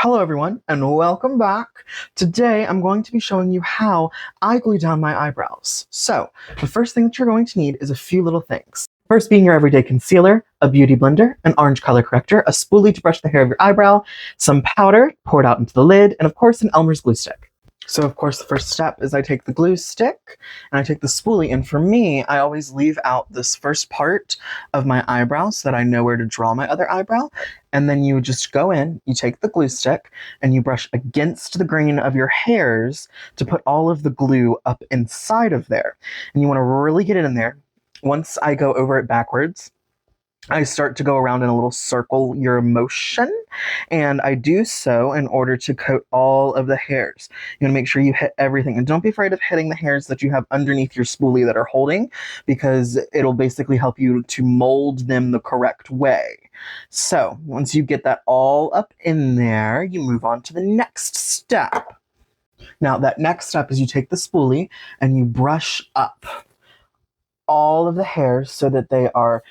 Hello everyone and welcome back. Today I'm going to be showing you how I glue down my eyebrows. So the first thing that you're going to need is a few little things. First being your everyday concealer, a beauty blender, an orange color corrector, a spoolie to brush the hair of your eyebrow, some powder poured out into the lid, and of course an Elmer's glue stick. So of course the first step is I take the glue stick and I take the spoolie, and for me I always leave out this first part of my eyebrow so that I know where to draw my other eyebrow. And then you just go in, you take the glue stick, and you brush against the grain of your hairs to put all of the glue up inside of there. And you want to really get it in there. Once I go over it backwards, I start to go around in a little circle your motion, and I do so in order to coat all of the hairs. You want to make sure you hit everything, and don't be afraid of hitting the hairs that you have underneath your spoolie that are holding, because it'll basically help you to mold them the correct way. So once you get that all up in there, you move on to the next step. Now that next step is you take the spoolie and you brush up all of the hairs so that they are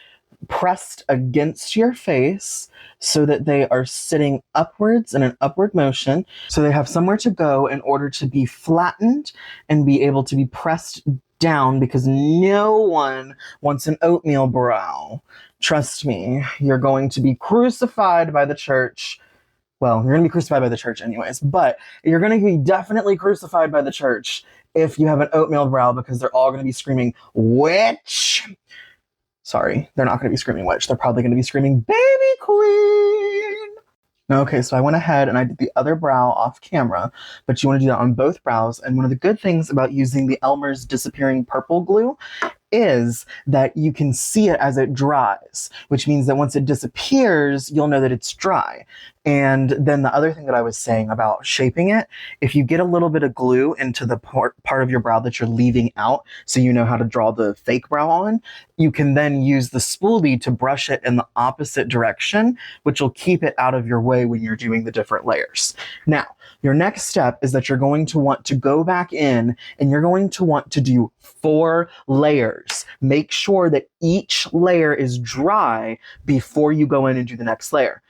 pressed against your face, so that they are sitting upwards in an upward motion, so they have somewhere to go in order to be flattened and be able to be pressed down, because no one wants an oatmeal brow. Trust me, you're going to be crucified by the church. Well, you're going to be crucified by the church anyways, but you're going to be definitely crucified by the church if you have an oatmeal brow, because they're all going to be screaming, "Witch!" Sorry, they're not going to be screaming witch. They're probably going to be screaming baby queen. Okay, so I went ahead and I did the other brow off camera, but you want to do that on both brows. And one of the good things about using the Elmer's disappearing purple glue is that you can see it as it dries, which means that once it disappears, you'll know that it's dry. And then the other thing that I was saying about shaping it, if you get a little bit of glue into the part of your brow that you're leaving out, so you know how to draw the fake brow on, you can then use the spoolie to brush it in the opposite direction, which will keep it out of your way when you're doing the different layers. Now, your next step is that you're going to want to go back in and you're going to want to do 4 layers. Make sure that each layer is dry before you go in and do the next layer.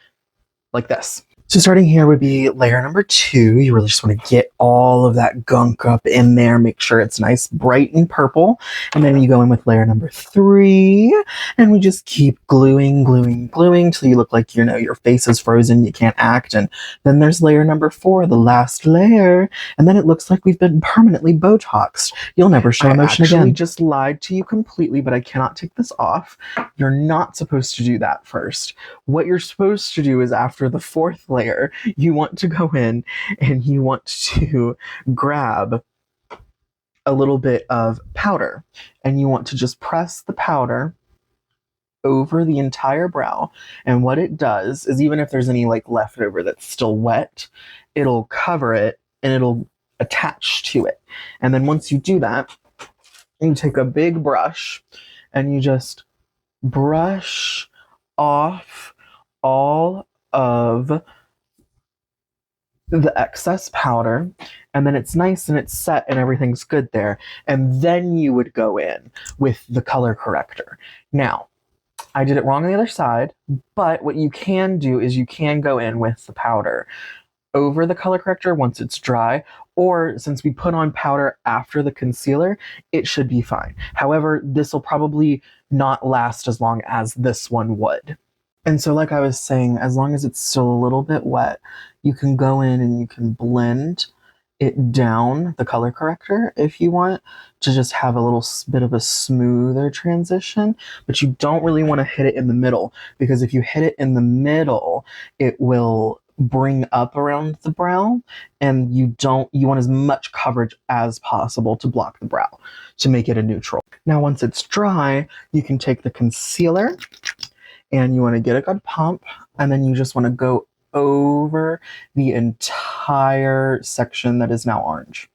Like this. So starting here would be layer number 2. You really just want to get all of that gunk up in there. Make sure it's nice, bright and purple. And then you go in with layer number 3. And we just keep gluing, gluing, gluing till you look like, your face is frozen. You can't act. And then there's layer number 4, the last layer. And then it looks like we've been permanently Botoxed. You'll never show emotion again. I actually just lied to you completely, but I cannot take this off. You're not supposed to do that first. What you're supposed to do is after the 4th layer, you want to go in and you want to grab a little bit of powder, and you want to just press the powder over the entire brow. And what it does is, even if there's any left over that's still wet, it'll cover it and it'll attach to it. And then once you do that, you take a big brush and you just brush off all of the excess powder, and then it's nice and it's set and everything's good there. And then you would go in with the color corrector. Now, I did it wrong on the other side, but what you can do is you can go in with the powder over the color corrector once it's dry, or since we put on powder after the concealer, it should be fine. However, this will probably not last as long as this one would. And so like I was saying, as long as it's still a little bit wet, you can go in and you can blend it down, the color corrector, if you want to just have a little bit of a smoother transition. But you don't really want to hit it in the middle, because if you hit it in the middle, it will bring up around the brow, and you want as much coverage as possible to block the brow, to make it a neutral. Now once it's dry, you can take the concealer and you want to get a good pump, and then you just want to go over the entire section that is now orange.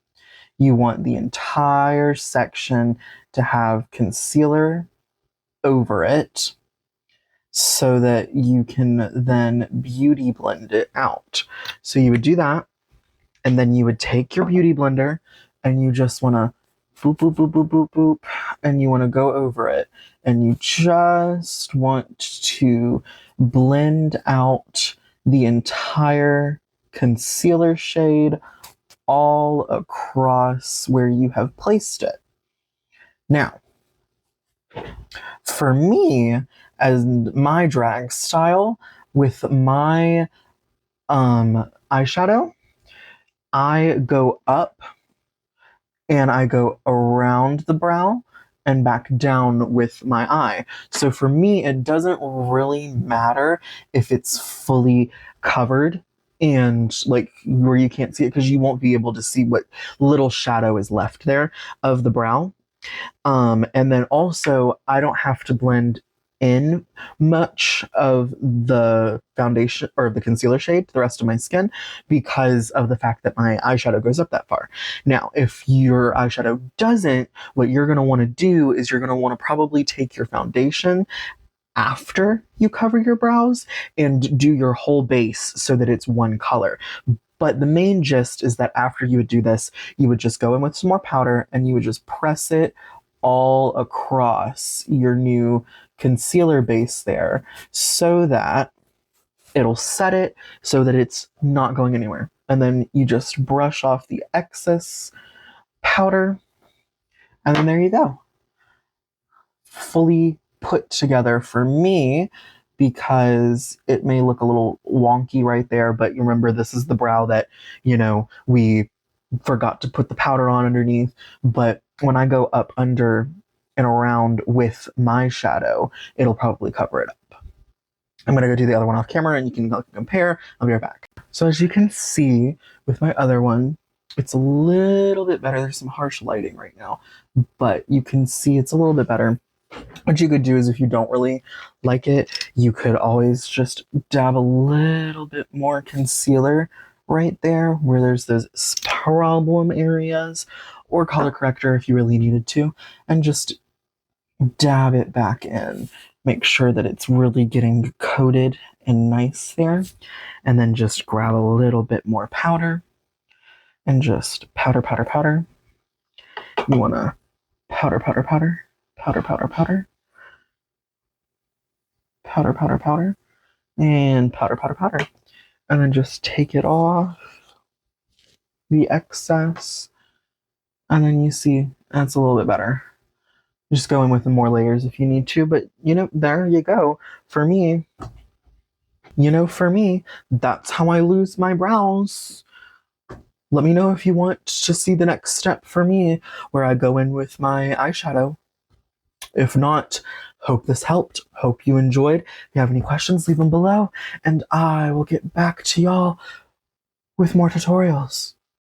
You want the entire section to have concealer over it so that you can then beauty blend it out. So you would do that, and then you would take your beauty blender and you just want to boop, boop, boop, boop, boop, boop, and you want to go over it, and you just want to blend out the entire concealer shade all across where you have placed it. Now, for me, as my drag style, with my eyeshadow, I go up and I go around the brow and back down with my eye. So for me, it doesn't really matter if it's fully covered and like where you can't see it, because you won't be able to see what little shadow is left there of the brow. And then also, I don't have to blend in much of the foundation or the concealer shade to the rest of my skin because of the fact that my eyeshadow goes up that far. Now, if your eyeshadow doesn't, what you're going to want to do is you're going to want to probably take your foundation after you cover your brows and do your whole base so that it's one color. But the main gist is that after you would do this, you would just go in with some more powder and you would just press it all across your new concealer base there so that it'll set it so that it's not going anywhere. And then you just brush off the excess powder, and then there you go. Fully put together for me, because it may look a little wonky right there, but you remember this is the brow that, we forgot to put the powder on underneath. But when I go up under and around with my shadow, it'll probably cover it up. I'm going to go do the other one off camera and you can compare. I'll be right back. So as you can see with my other one, it's a little bit better. There's some harsh lighting right now, but you can see it's a little bit better. What you could do is, if you don't really like it, you could always just dab a little bit more concealer right there where there's those problem areas, or color corrector if you really needed to, and just dab it back in. Make sure that it's really getting coated and nice there, and then just grab a little bit more powder and just powder, powder, powder. You want to powder, powder, powder, powder, powder, powder, powder, powder, powder, and powder, powder, powder. And then just take it off, the excess, and then you see that's a little bit better. Just go in with more layers if you need to, but there you go. For me, that's how I lose my brows. Let me know if you want to see the next step for me, where I go in with my eyeshadow. If not, hope this helped. Hope you enjoyed. If you have any questions, leave them below, and I will get back to y'all with more tutorials.